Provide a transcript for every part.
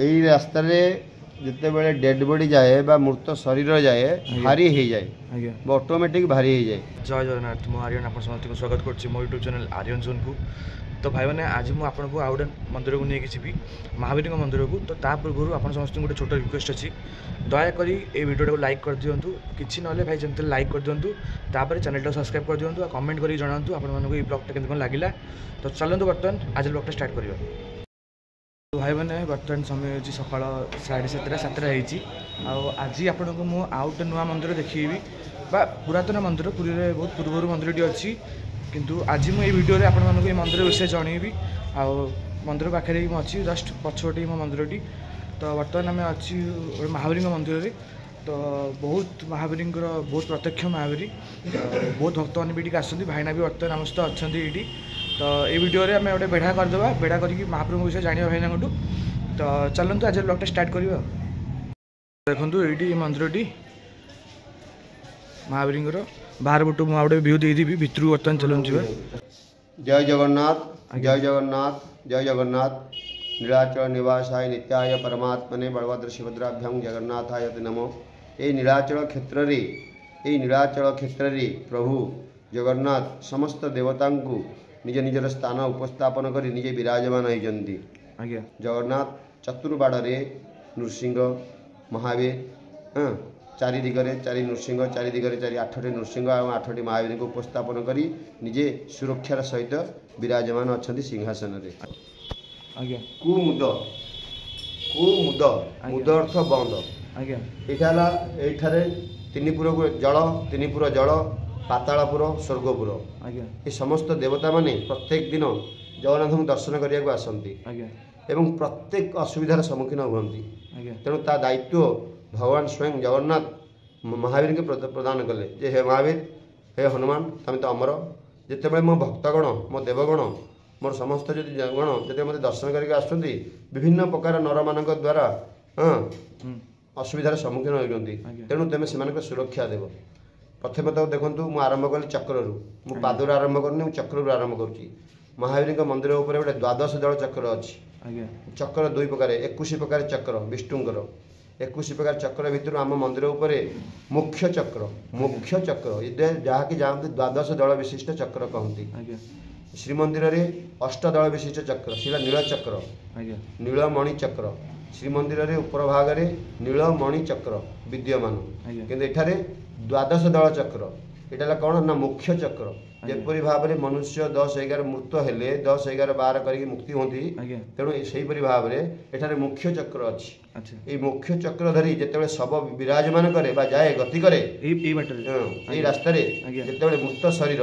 এই রাস্তায় যেতবে dead body যায় বা মৃত শরীর যায় ভারি হয়ে যায় বা অটোমেটিক ভারি হয়ে যায়। জয় জগন্নাথ, ମୁଁ ଆର୍ଯ୍ୟନ ଆପଣ ସମସ୍ତଙ୍କୁ ସ୍ୱାଗତ କରୁଛି ମୋ ୟୁଟ୍ୟୁବ୍ ଚ୍ୟାନେଲ୍ ଆର୍ଯ୍ୟନ ଜୋନ୍କୁ। ତ ଭାଇମାନେ ଆଜି ମୁଁ ଆପଣଙ୍କୁ ଆଉ ଗୋଟେ ମନ୍ଦିରକୁ ନେଇକି ଯିବି, ମହାବୀରଙ୍କ ମନ୍ଦିରକୁ। ତ ତା ପୂର୍ବରୁ ଆପଣ ସମସ୍ତଙ୍କୁ ଗୋଟେ ଛୋଟ ରିକ୍ୱେଷ୍ଟ ଅଛି, ଦୟାକରି এই ଭିଡ଼ିଓଟାକୁ ଲାଇକ୍ କରିଦିଅନ୍ତୁ। କିଛି ନହେଲେ ଭାଇ ଯେମିତି ଲାଇକ୍ କରିଦିଅନ୍ତୁ, ତାପରେ ଚ୍ୟାନେଲଟାକୁ ସବସ୍କ୍ରାଇବ୍ କରିଦିଅନ୍ତୁ ଆଉ କମେଣ୍ଟ କରିକି ଜଣାନ୍ତୁ ଆପଣମାନଙ୍କୁ এই ବ୍ଲଗ୍ଟା କେମିତି କ'ଣ ଲାଗିଲା। ତ ଚାଲନ୍ତୁ ବର୍ତ୍ତମାନ ଆଜି ବ୍ଲଗ୍ଟା ଷ୍ଟାର୍ଟ କରିବା। ଭାଇମାନେ ବର୍ତ୍ତମାନ ସମୟ ହେଉଛି ସକାଳ 7:30 ହେଇଛି। ଆଉ ଆଜି ଆପଣଙ୍କୁ ମୁଁ ଆଉ ଗୋଟେ ନୂଆ ମନ୍ଦିର ଦେଖେଇବି ବା ପୁରାତନ ମନ୍ଦିର, ପୁରୀରେ ବହୁତ ପୂର୍ବରୁ ମନ୍ଦିରଟି ଅଛି, କିନ୍ତୁ ଆଜି ମୁଁ ଏଇ ଭିଡ଼ିଓରେ ଆପଣମାନଙ୍କୁ ଏଇ ମନ୍ଦିର ବିଷୟରେ ଜଣେଇବି। ଆଉ ମନ୍ଦିର ପାଖରେ ହିଁ ମୁଁ ଅଛି, ଜଷ୍ଟ ପଛପଟେ ହିଁ ମୋ ମନ୍ଦିରଟି। ତ ବର୍ତ୍ତମାନ ଆମେ ଅଛି ଗୋଟେ ମହାବୀରଙ୍କ ମନ୍ଦିରରେ। ତ ବହୁତ ମହାବୀରଙ୍କର ବହୁତ ପ୍ରତ୍ୟକ୍ଷ ମହାବୀର, ବହୁତ ଭକ୍ତମାନେ ବି ଏଠିକି ଆସନ୍ତି। ଭାଇନା ବି ବର୍ତ୍ତମାନ ଆମ ସହିତ ଅଛନ୍ତି ଏଇଠି। ତ এই ଭିଡ଼ିଓରେ ଆମେ ଗୋଟେ ବେଢ଼ା କରିଦେବା, ବେଢ଼ା କରିକି ମହାପ୍ରଭୁଙ୍କ ବିଷୟରେ ଜାଣିବା ଭାଇନାଙ୍କଠୁ। ତ ଚାଲନ୍ତୁ ଆଜି ବ୍ଲଗ୍ଟା ଷ୍ଟାର୍ଟ କରିବା। ଦେଖନ୍ତୁ ଏଇଠି ମନ୍ଦିରଟି ମହାବୀରଙ୍କର। ବାହାର ପଟୁ ମୁଁ ଆଉ ଗୋଟେ ଭିୟୁ ଦେଇଦେବି, ଭିତରକୁ ବର୍ତ୍ତମାନ ଚାଲନ୍ତୁ ଯିବା। ଜୟ ଜଗନ୍ନାଥ, ଜୟ ଜଗନ୍ନାଥ, ଜୟ ଜଗନ୍ନାଥ। नीलाचल निवासाय नित्याय परमात्मने बलभद्र सुभद्राभ्यां जगन्नाथाय नमो। ये नीलाचल क्षेत्र रे प्रभु जगन्नाथ समस्त देवता को निज निजर स्थान उपस्थापन कर निजे विराजमान होती। जगन्नाथ चतुर्बाड़े नृसिंह महावीर, चारि दिगरे चारि नृसिंह, चारि दिगरे चारि 8टी नृसिंह और 8टी महावीर को उपस्थापन कर निजे सुरक्षार सहित विराजमान अच्छा सिंहासन रे। कुमुद, कुमुद मुद अर्थ बंद। ये तीनपुर जल, तीनपुर जल, पातालपुर, स्वर्गपुर, ये समस्त देवता माने प्रत्येक दिन जगन्नाथ को दर्शन करने को आसती एवं प्रत्येक असुविधार सम्मुखीन हुंती। तेणु ता दायित्व भगवान स्वयं जगन्नाथ महावीर के प्रदान कले जे हे महावीर, हे हनुमान, तमें तो अमर। जितेबाला मो भक्तगण, मो देवगण, मोर समस्त जदि गण जब मत दर्शन करके आसुँच विभिन्न प्रकार नर मान द्वारा असुविधार सम्मुखीन होती। तेणु तुम से सुरक्षा देव। प्रथम तो देखूँ मुझे आरंभ कली चक्रु, मु पादर आरंभ करनी, चक्रु आरंभ करुँची। महावीर मंदिर उपर गोटे 12 दल चक्र अच्छी। चक्र 2 प्रकार, 21 प्रकार चक्र विष्णुंकर। 21 प्रकार चक्र भितर आम मंदिर उपर मुख्य चक्र, मुख्य चक्र जहाँकि जाती 12 दल विशिष्ट चक्र कहती। श्रीमंदिर रे 8 दल विशिष्ट चक्र, सीला नीलचक्र, नीलमणि चक्र। श्रीमंदिर रे ऊपर भाग रे नीलमणि चक्र विद्यमान, किंतु एठारे 12 दल चक्र। एटा कौन ना मुख्य चक्र। जेपरी भाव में मनुष्य 10-11 मृत हेले 10-11-12 करके मुक्ति होती, तेणु से भाव में एठारे मुख्य चक्र अच्छी। ये मुख्य चक्र धरी जिते शव विराजमान करे बा जाए गति करे रास्तार, जिते मृत शरीर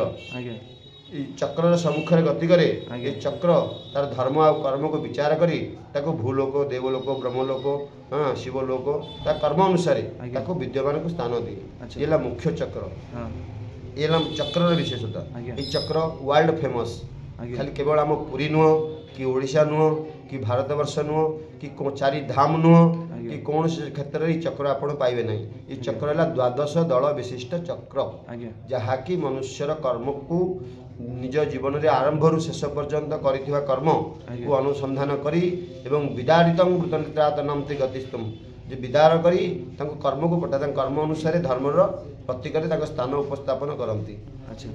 चक्र सम्मुखें गति करे, ये चक्र तार धर्म आ कर्म को विचार करी ताको भूलोक, देवलोक, ब्रह्मलोक, शिवलोक ता कर्म अनुसार ताको विद्यमान को स्थान दिए। ये मुख्य चक्र, ये चक्र विशेषता। ये चक्र वर्ल्ड फेमस, खाली केवल आम पुरी नुह कि ओडिशा नुह कि भारतवर्ष नुह कि 4 धाम नुह कि कौन क्षेत्र में चक्र आपड़ पाइबे नहीं। ये चक्र है 12 दल विशिष्ट चक्र, जहाँकि मनुष्यर कर्म को निज जीवन में आरंभ रु शेष पर्यंत करिथिबा कर्म को अनुसंधान करी एवं विदारितं वृतनित्रातनंति गतिस्तम, जे विदार करी तांको कर्म को पटा कर्म अनुसार धर्मर प्रतीक स्थान उपस्थापन करती। अच्छा,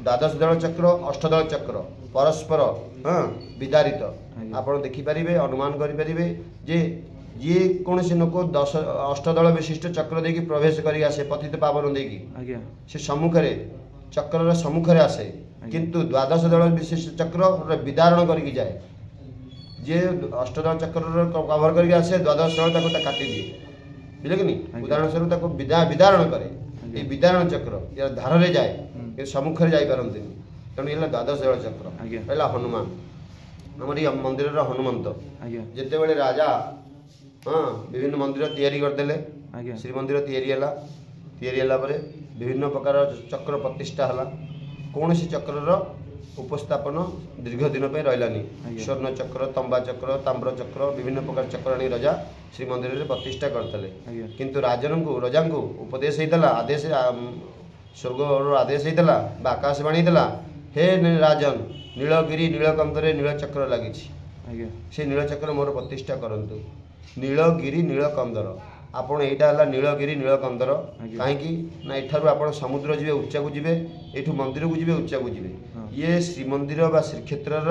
12 दल चक्र, 8 दल चक्र परस्पर विदारित। आप देखिपारे, अनुमान करें जे ये कौन से लोक 8 दल विशिष्ट चक्र देकी प्रवेश करी आसे पतित पावन देकी से सम्मुखें चक्र सम्मुखें आसे, किंतु 12 दल विशिष्ट चक्र विदारण करके जाए। जे 8 दल चक्र कवर करके आसे 12 दल काटी दिए, बुझे कि नहीं। उदाहरण स्वरूप विदारण करे, ये विदारण चक्र या धार रे जाए, ये सम्मुखें जापरती। तेणु ये 12 दल चक्र। पहला हनुमान, आमर ये मंदिर हनुमंत जिते बड़े राजा विभिन्न मंदिर तैयारी करदेले, श्रीमंदिर तैयारी विभिन्न प्रकार चक्र प्रतिष्ठा है। कौन सी चक्र उपस्थापन दीर्घ दिन पर रही, स्वर्ण चक्र, तंबा चक्र, ताम्र चक्र, विभिन्न प्रकार चक्र आनी राजा श्रीमंदिर में प्रतिष्ठा करते। किंतु राजन को राजा को उपदेश होता, आदेश स्वर्ग आदेश होता, आकाशवाणी होता, हे राजन नीलगिरी नीलकंठरे नीलचक्र लगी आज्ञा से नीलचक्र मोर प्रतिष्ठा करंतु नीलगिरी नीलकंदर आपण एटा हला नीलगिरी नीलकंदर कहीं ना एठारु आपण समुद्र जीवे उच्चा को जीवे एठु मंदिर को जीवे उच्चा को जीवे ये श्रीमंदिर बा श्रीक्षेत्रर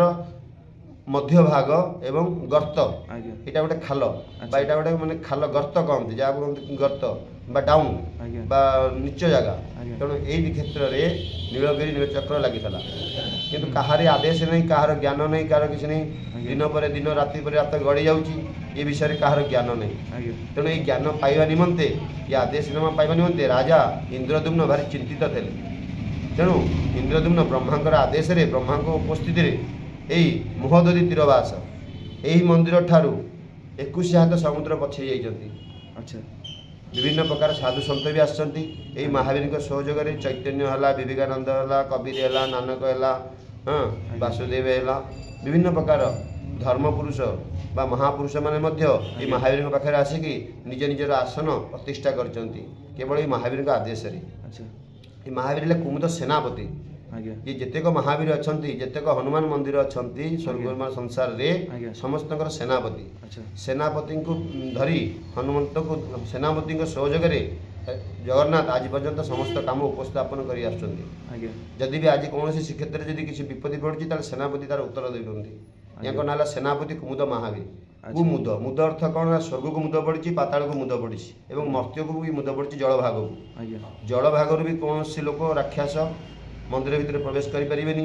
मध्य भाग एवं गर्त एटा गोटे खाल बा एटा गोटे माने खाल गर्त कहते जहाँ गर्त बा डाउन बा नीच जगह तेणु यही क्षेत्र में नीलगिरी नीलचक्र लगी किंतु कहार आदेश नहीं कहार ज्ञान नहीं कहार किसी नहीं दिन पर दिन राति पर रात गड़ी जाऊँगी ये विषय में कहार ज्ञान नहीं तेणु ये ज्ञान पाइबा निमंते ये आदेशनामा पाइबा निमंते राजा इंद्रद्युम्न भारी चिंतित थे तेणु इंद्रद्युम्न ब्रह्मांकर आदेश रे ब्रह्मा उपस्थित यही मुहददी तीरवास यही मंदिर ठारू 21 हाथ समुद्र पछे जाइछन्ति अच्छा विभिन्न प्रकार साधु सन्त भी आसछन्ति एही महावीर सहयोग में चैतन्य है विवेकानंद है कबीर है नानक है हाँ वासुदेव है विभिन्न प्रकार धर्मपुरुष बा महापुरुष माने मध्य महावीर पाखे आसिकी निज निजर आसन प्रतिष्ठा करछन्ति केवल ये महावीर आदेश रे अच्छा ये महावीर कुमुद सेनापति ये जेतेक महावीर अच्छी जेतेक हनुमान मंदिर अच्छा स्वर्ग संसार रे समस्त सेनापति सेनापति को धरी हनुमंत को सेनापति सहयोग जगन्नाथ आज पर्यंत समस्त काम उपस्थापन करी भी आज कौन श्रीक्षेत्र में किसी विपत्ति पड़ुची सेनापति तार उत्तर देते या ना सेनापति कुमुद महावीर कुमुद मुद अर्थ कौन स्वर्ग को मुद पड़ी पाताल को मुद पड़ी और मर्त्य को भी मुद पड़ी जल भाग को जल भाग भी कौन लोक राक्षस मंदिर भितर प्रवेश करें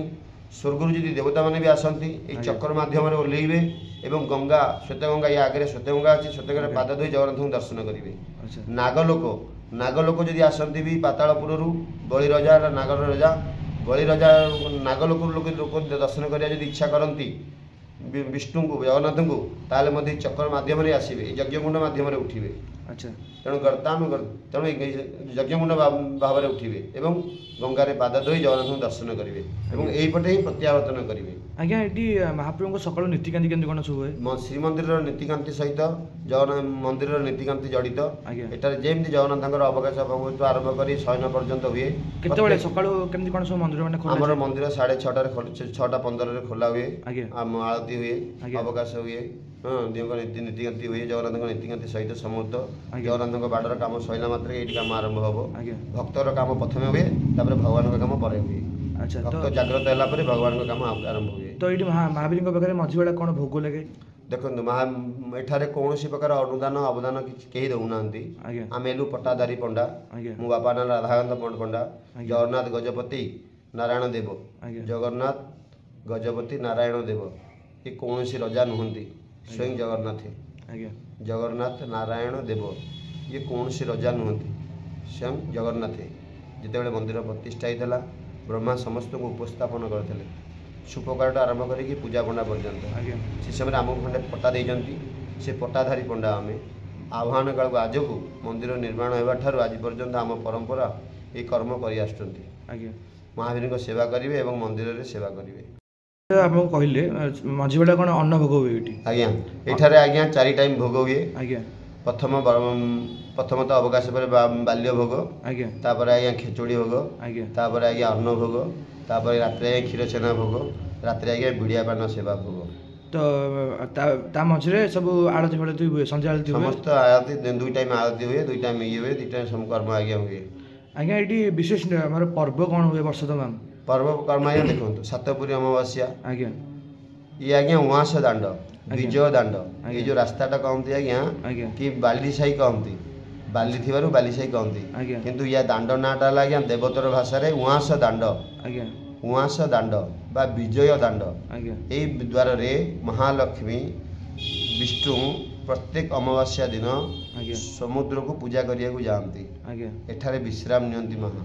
स्वर्ग जी देवता मैंने भी आसती चक्र मध्यम ओह्लैबे एवं गंगा श्वेत गंगा या आगे श्वेत गंगा अच्छी श्वेत गंगा पाद धोई जगन्नाथ को दर्शन करेंगे नागलोक जदि आसती भी पातालपुर बलि रजा नागर रजा बलि रजा नागलोक लोक दर्शन करा इच्छा करती विष्णु को जगन्नाथ को ताले चक्र मध्यम आसवे यज्ञकुंड मध्यम उठे अच्छा तेणु गर्तानु तेणु यज्ञकुंड भाव में उठे एवं गंगारे पाद धोई जगन्नाथ को दर्शन करेंगे यहीपटे ही प्रत्यावर्तन करेंगे आज्ञा ये महाप्रभु सकाल नीतिकांति केमती कौन सब हुए श्रीमंदिर नीतिकांति सहित जगन्नाथ मंदिर नीतिकांति जड़ित एटार जेमती जगन्नाथ अवकाश आरंभ कर शयन पर्यंत हुए केतबेले सकाल केमती कौन सब मंदिर माने आमर मंदिर 6:30 6:15 खोला हुए आरती हुए अवकाश हुए हाँ देव नीतिकांति हुए जगन्नाथ नीतिकांति सहित समूर्त जगन्नाथ बाड़र काम सैला मात्र ये काम आरंभ हम भक्तर काम प्रथम हुए तापर भगवान काम पर हुए अच्छा भक्त जागृत है भगवान काम आरंभ हुए तो ये महावीर पाखे मझी बेला कौन भोग लगे देखो एठारे कौन प्रकार अनुदान अवदान कहीं दौना आम एलु पट्टाधारी पंडा मो बापा ना राधाकांत पंडा जगन्नाथ गजपति नारायण देव जगन्नाथ गजपति नारायण देव ये कौन रजा नुहति स्वयं जगन्नाथ जगन्नाथ नारायण देव ये कौन रजा नुहति स्वयं जगन्नाथ जिते मंदिर प्रतिष्ठा होता ब्रह्मा समस्त को उपस्थापन करते सुपकार आरंभ करके पूजा पंडा पर्यंत से समय आमको खंडे पट्टा देती से पट्टाधारी पंडा आम आह्वान काल आज को मंदिर निर्माण होगा आज पर्यंत आम परंपरा ये कर्म कर महावीर सेवा करेंगे और मंदिर में सेवा करेंगे आप कहले मझी बेला कौन अन्न भोग हुए आज्ञा एठारे आज्ञा 4 टाइम भोग हुए आज्ञा प्रथम तो अवकाश पर बाल्य भोग आज्ञा तापर आज्ञा खेचुड़ी भोग आज्ञा तापर आज्ञा अन्न भोग तापर रात्रि आज्ञा क्षीर छेना भोग रात्रि आज्ञा बिड़िया पान सेवा भोग तो मझे सब आरती फलती हुए संध्या आरती समस्त आरती 2 टाइम आरती हुए 2 टाइम ये हुए 2 टाइम सब कर्म आज्ञा हुए आज्ञा ये विशेष हमारे पर्व कौन हुए वर्ष तमाम पर्व कर्म आज्ञा देखो सातपुरी अमावास्या आज्ञा ये आज्ञा उआस दांड विजय दांड ये जो रास्ताटा कहती आज्ञा कि बाली साई कहती बाली थी बाली साई कहती किंतु या दांड नाटा आज्ञा देवतर भाषा उआस दांड उआस दांड बा विजय दांड यही द्वार रे महालक्ष्मी विष्णु प्रत्येक अमावास्या दिन समुद्र को पूजा करने को जाती एठारे विश्राम नियंती महा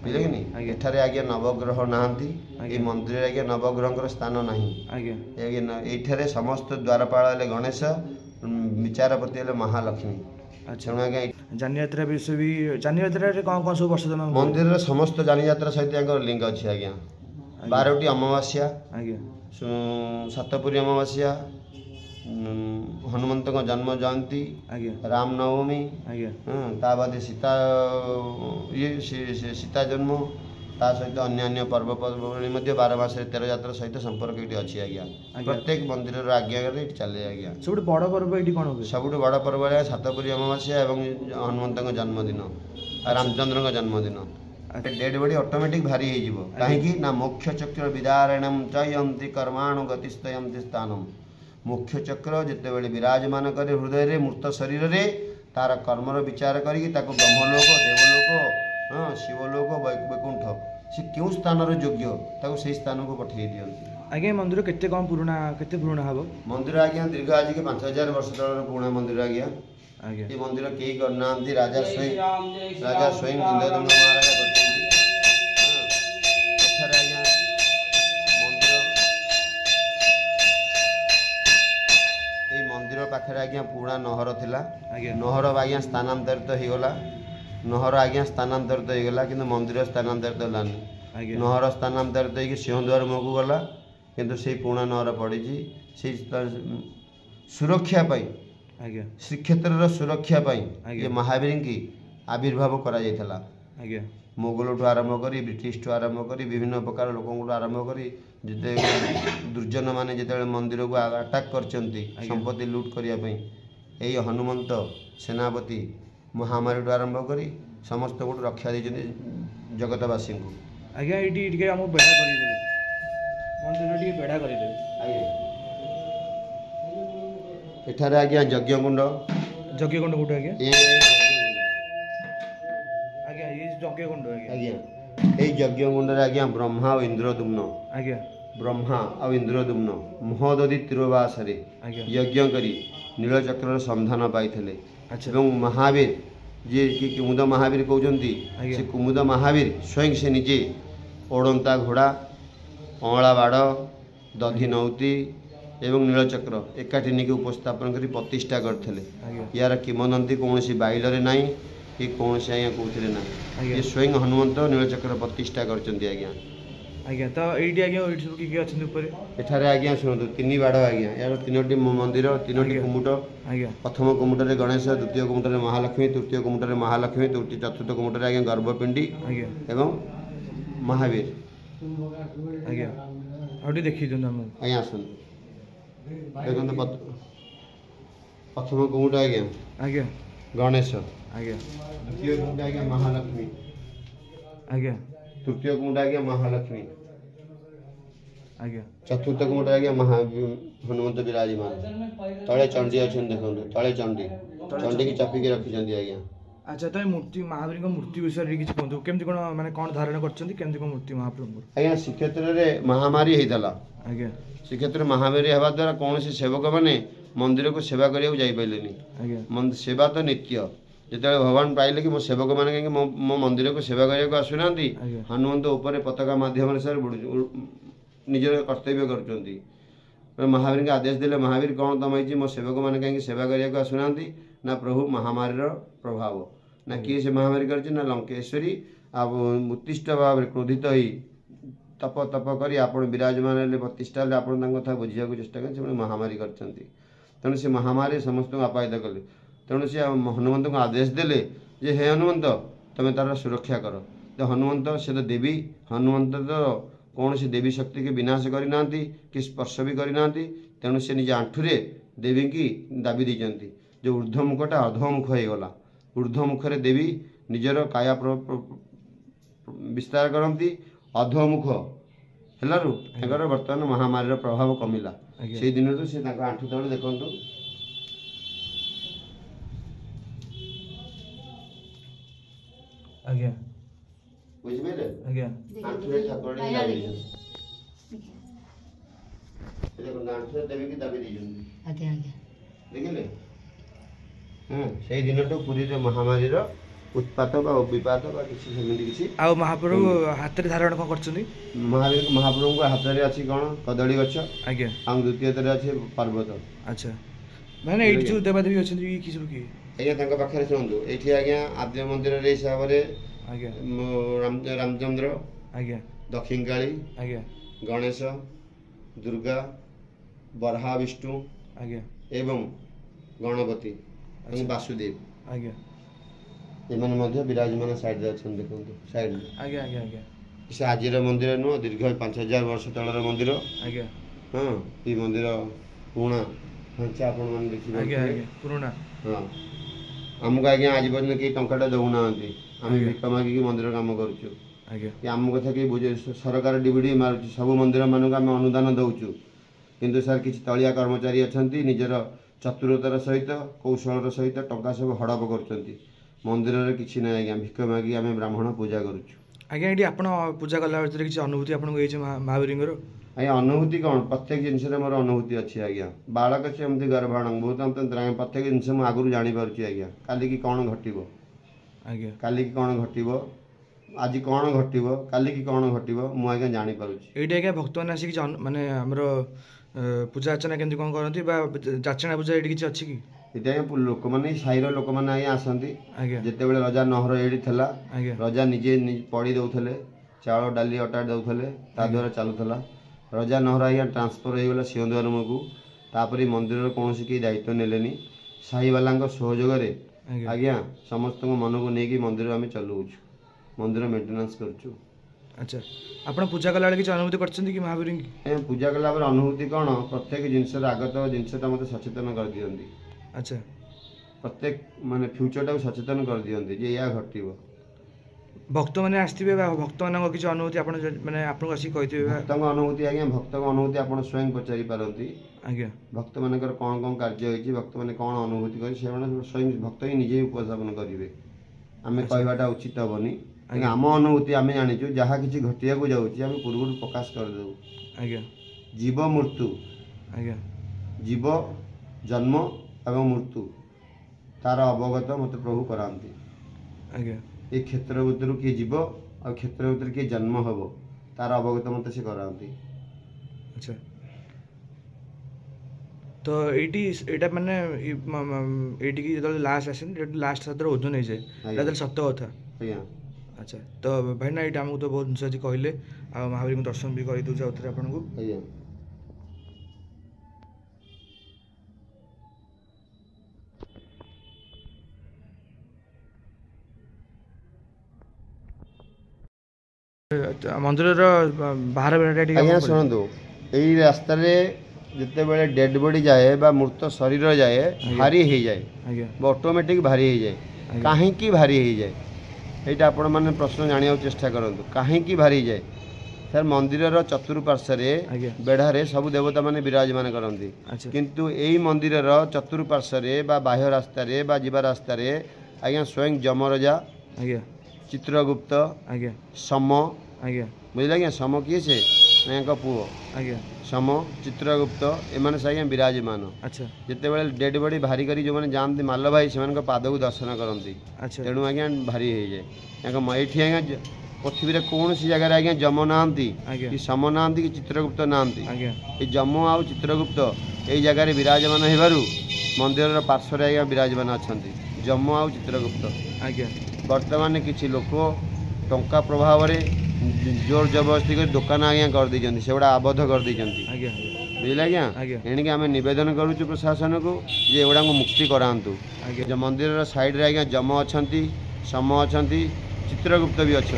बुझे कि नहीं एठारे आज्ञा नवग्रह नहांती ये मंदिर आज्ञा नवग्रह स्थान नहीं ये समस्त द्वारपाल गणेश विचारपति महालक्ष्मी जानी यात्रा विषय भी जानी यात्रा कौन कौन सब वर्ष मंदिर समस्त जानी यात्रा सहित लिंक अच्छी आज्ञा 12टी अमावास्या सातपुरी अमावास्या हनुमंत जन्म जयंती रामनवमी बाद सीता ये सीता जन्म ता सहित अन्य पर्वपर्वाणी 12 मास 13 जात्रा सहित संपर्क ये अच्छी आज्ञा प्रत्येक मंदिर आज्ञा चले आज्ञा सब बड़ पर्व ये कौन हुए सब बड़ पर्व है सातपुरी अमावास्या और हनुमंत जन्मदिन रामचंद्र जन्मदिन डेड बॉडी ऑटोमेटिक भारी हो कहीं ना मोक्ष चक्र विदारणम चयंती कर्माणु गतिस्तयंती स्थानम मोक्ष चक्र जिते बड़े विराजमान करे हृदय रे मूर्त शरीर रे तार कर्मर विचार करके ब्रह्मलोक देवलोक हाँ शिवलोक वैकुंठ से क्यों स्थान योग्य ताको से स्थान को पठे दियंती आज्ञा मंदिर केते कम पुराना हम मंदिर आज्ञा दीर्घ आज के 5000 वर्ष तल पुराना मंदिर आज्ञा ये मंदिर कई करना राजा स्वयं इंद्रदम्न महाराज मंदिर पाखे आज्ञा पुराना नहर थिला नहर आज्ञा स्थानांतरित हो गला नहर आज्ञा स्थानांतरित हो गला किंतु मंदिर स्थानांतरित होलानी नहर स्थानांतरित होगी सिंहद्वार मुह को गला किंतु से पुराना नहर पड़ी से सुरक्षा पाई श्रीक्षेत्र सुरक्षा पाई ये महावीर की आविर्भाव करा जायथला मोगल ठू आरंभ करी ब्रिटिश ठू आरंभ करी विभिन्न प्रकार लोक आरंभ करी जिते दुर्जन माने जिते मंदिर को अटैक करचंती संपत्ति लूट करने यही हनुमंत सेनापति महामारी ठू आरंभ करी समस्त को रक्षा देते जगतवासी को आज्ञा ये हम बेढ़ा कर मंदिर बेढ़ा कर एठारे आज्ञा यज्ञकुंड कोट आज्ञा आज्ञा ये यज्ञकुंड आज्ञा ए यज्ञकुंड रे आज्ञा ब्रह्मा और इंद्रदुम्न आज्ञा ब्रह्मा और इंद्रदुम्न महोदधि तिरुवास रे यज्ञ करी नीलचक्र संधान पाइथिले एवं महावीर जे कि कुमुद महावीर कहउजंती से कुमुद महावीर स्वयं से निजे ओडंता घोड़ा अँला बाड़ दधि नौती एवं नीलचक्र एकाठी नहीं उपस्थापन कर प्रतिष्ठा करते यार किंवदंती कौन बाइल ना कि कौन से आज्ञा कौन ना ये स्वयं हनुमंत नीलचक्र प्रतिष्ठा करछंती आज्ञा आज्ञा तो एठी आज्ञा एठी सब किए अछन ऊपर एठारे आज्ञा सुनतु तीन बाड़ आज्ञा यार तीनोटी मंदिर तीनोटी कुमुट आज्ञा प्रथम कुमुट रे गणेश द्वितीय कुमुट रे महालक्ष्मी तृतीय कुमुट रे महालक्ष्मी चतुर्थ कुमुट रे आज्ञा गर्भपिंडी आज्ञा एवं महावीर आज्ञा आउटी देखि दन हम आज्ञा सुन देखो प्रथम कुमुट आज्ञा आज्ञा गणेश आज्ञा द्वितीय कुमुट आज्ञा महालक्ष्मी आज्ञा तृतीय कुमुट आज्ञा महालक्ष्मी आज्ञा चतुर्थ कुमुट आज्ञा हनुमंत विराजमान तले चंडी अच्छे देखो तले चंडी की चापिकी रखी आज्ञा अच्छा तो मूर्ति महावीर मूर्ति विषय किसी कहतु केमती कौन माने कौन धारण करछंती केमती कौन मूर्ति महाप्रभु आज्ञा श्रीक्षेत्र रे महामारी हेतला आज्ञा श्रीक्षेत्र महामारी हेबा द्वारा कौन से सेवक माने मंदिर को सेवा करिया जाई पाइलेनी आज्ञा सेवा तो नित्य जिते भगवान पाइले कि मो सेवक मैंने कहीं मो मंदिर को सेवा करने को आसुना हनुमंत उपर पताका माध्यम से निजर कर्तव्य कर महावीर के आदेश देले महावीर कौन तम मो सेवक मैंने कहीं सेवा करने को आसुना ना प्रभु महामारी प्रभाव ना किए से महामारी कर लंकेश्वरी आप उत्तिष्ठ भाव क्रोधित हो तप तप कर आप विराजमान प्रतिष्ठा आप कथा बुझा चेष्टा कर महामारी कर तेणु से महामारी समस्त आपादित कले तेणु से हनुमंत को आदेश देले जे हे हनुमंत तुम्हें तार सुरक्षा कर तो हनुमंत से तो देवी हनुमंत तो कौन से देवी शक्ति के विनाश करना कि स्पर्श भी करना तेणु से निज आंठुरे देवी की दाबी देती जो ऊर्ध्वमुखटा अधोमुख हो गला ऊर्ध्वमुखरे देवी निजर काया विस्तार करती अधोमुख हेलारू बर्तमान महामारी प्रभाव कमिला से दिन से आंठु तले देखु आज्ञा बुझिबेले आज्ञा आंठुरे ठाकुर दाबी देखो आंठुरे देवी की दाबी दीजन आज्ञा आज्ञा देखिले से दिन तो पूरी महामारी उत्पात विपात किसी आ महाप्रभु हाथ में धारण कौन कर महाप्रभु को हाथ में अच्छी कौन कदली गछ आज्ञा आम द्वितीय अच्छे पर्वत अच्छा मैंने एठी जो देवादेवी अछन कि सब की आज्ञा पाखे शुणु ये आज्ञा आद्य मंदिर हिसाब से आज्ञा रामचंद्र आज्ञा दक्षिण काली आज्ञा गणेश दुर्गा बरहा विष्णु आज्ञा एवं गणपति वासुदेव आज्ञा एमने विराजमान साइड रे देखो साइड आज्ञा आज्ञा आज्ञा से आज मंदिर नुह दीर्घ 5000 वर्ष तलर मंदिर। आज्ञा हाँ ये मंदिर पुराणा ढांचा आपण मैंने देखिए। आज्ञा आज्ञा पुराणा। हाँ आमको आज्ञा आज पर्यटन कई टंकाटा दौना आम भिक मागिक मंदिर कम करुचु कि आम कथा कहीं बुझे सरकार डिविडी मारुच सब मंदिर मानक आम अनुदान दौचु किंतु सर किसी तलिया कर्मचारी अच्छा निजर चतुरतार सहित कौशलर सहित टंका सब हड़प कर मंदिर किसी ना आज्ञा भिक मागिक आम ब्राह्मण पूजा करुचु। आज्ञा ये आप पूजा कला भर किसी अनुभूति आपको महावीर आज्ञा अनुभूति कौन प्रत्येक जिनस मोर अनुभूति अच्छी आज्ञा बालक से एमती गर्भाण बहुत प्रत्येक जिनस मुझे आगुरी जापी आज्ञा काली की कौन घटो आज्ञा काली की कौन घटो आज कौन घटो काली की कौन घटो मुझे जापी ये आज्ञा भक्त मैंने आसिक मानने आमर पूजा अर्चना केमती कौन करती जाचना पूजा ये किसी अच्छी कि ये लोक मैंने साईर लोक मैंने आज्ञा आसती जिते बड़े रजा नहर एड़ी था रजा निजे पड़ी दौले चाउल डाली अटा दौले ता द्वारा चलूला रजा नहर आज्ञा ट्रांसफर हो गला सिंहद्वार मुझको तापर मंदिर कौन कई दायित्व नेले साई वाला सहयोग आज्ञा समस्त मन को लेकिन मंदिर आम चलाऊँ मंदिर मेंटेनेंस करुँ। अच्छा आप पूजा कला किसी अनुभूति कर महावीर की पूजा कला अनुभूति कौन प्रत्येक जिनस आगत जिनसा मत सचेतन कर दिखती। अच्छा प्रत्येक माने फ्यूचर टाक सचेतन कर दिखती जे या घटो भक्त मैंने आसवे भक्त मान किसी अनुभूति मैंने आपको आसिक कही भक्त अनुभूति आज्ञा भक्त अनुभूति आप स्वयं पचारि पारती आज्ञा भक्त मान कौन कौन कार्य होती भक्त मैंने कौन अनुभूति कर स्वयं भक्त ही निजे उपस्थापन करेंगे आम कहवाटा उचित हेनी आम अनुभूति आम जाचु जहाँ किसी घटिया जाऊँगी पूर्व प्रकाश करदेव आज्ञा जीव मृत्यु आज्ञा जीव जन्म एवं मृत्यु तार अवगत मत प्रभु कराती आज्ञा ये क्षेत्र भितर किए जीव और क्षेत्र भितर किए जन्म हम तार अवगत मत से कराती। अच्छा तो ये माने ये जो लास्ट आसे लास्ट सतर ओजन हो जाए सत कथा। अच्छा तो भाई ना ये आमको तो बहुत जिन अच्छी कहले आ महावीर दर्शन भी कर दूसरे आउे आपको मंदिर बाहर बेटा शुणु यही रास्त जिते बड़े डेड बॉडी जाए बा मृत शरीर जाए भारी हो जाए ऑटोमेटिक भारी हो जाए कहीं भारी हो जाए यहाँ आपण मैंने प्रश्न जाना चेष्टा करूँ कहीं भारी जाए सर मंदिर चतुर्पार्श्वे बेढ़ारे सब देवता माने विराजमान करती किंतु यही मंदिर चतुर्पार्श्वे बाह्य रास्त जीवा रास्त आज्ञा स्वयं जमराजा चित्रगुप्त सम बुझे आज्ञा सम किए से पुओ सम चित्रगुप्त एम से आज्ञा विराजमान। अच्छा जिते बड़े डेड बॉडी भारी करी जो मैंने जामती माल भाई से पाद को दर्शन करती तेणु आज्ञा भारी हो जाए ये आज्ञा पृथ्वी में कौन सी जगह आज्ञा जम ना कि सम ना कि चित्रगुप्त ना ये जम आ चित्रगुप्त यही जगह विराजमान हो मंदिर पार्श्व आज्ञा विराजमान अच्छा जम आ चित्रगुप्त आज्ञा बर्तमान किसी लोक टंका प्रभाव जोर जबरदस्ती कर दुकान आज्ञा कर दी से गुड़ा आबद्ध कर दी बुझे आज्ञा एणिक आम नवेदन करुँ प्रशासन को जे एगुड़ा मुक्ति करातु जो मंदिर साइड आज्ञा जम अच्छा सम अच्छा चित्रगुप्त भी अच्छा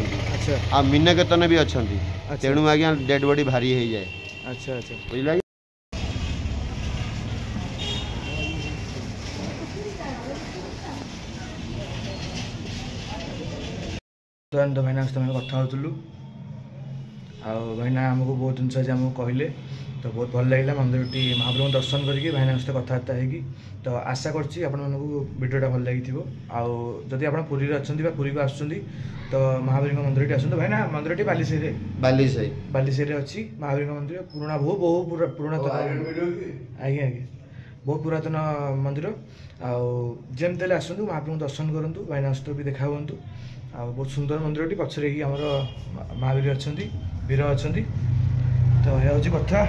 आ मीनकेतन भी अच्छा तेणु आज्ञा डेड बॉडी भारी हो जाए। अच्छा अच्छा बुझे तो भाईना कथा होलु भाईना आमको बहुत जिन आज आमको कहले तो बहुत भल लगे मंदिर महाप्रभु दर्शन करके भाईना सहित कथबार्ता है तो आशा करছি आपको वीडियोटा भल लगी आदि आप पुरी अच्छा पुरी को आसुँच तो महावीर मंदिर आसतु भाईना मंदिर बालीसाई बालीसाई अच्छी महावीर मंदिर पुराना बहुत पुरातन आज्ञा आज्ञा बहुत पुरातन मंदिर आमती आसतु महाप्रभु दर्शन करूँ भाईना सहित भी देखा हूँ आ बहुत सुंदर मंदिर पछरे ही आमर महावीर अच्छा वीर अच्छा तो यह हूँ कथा।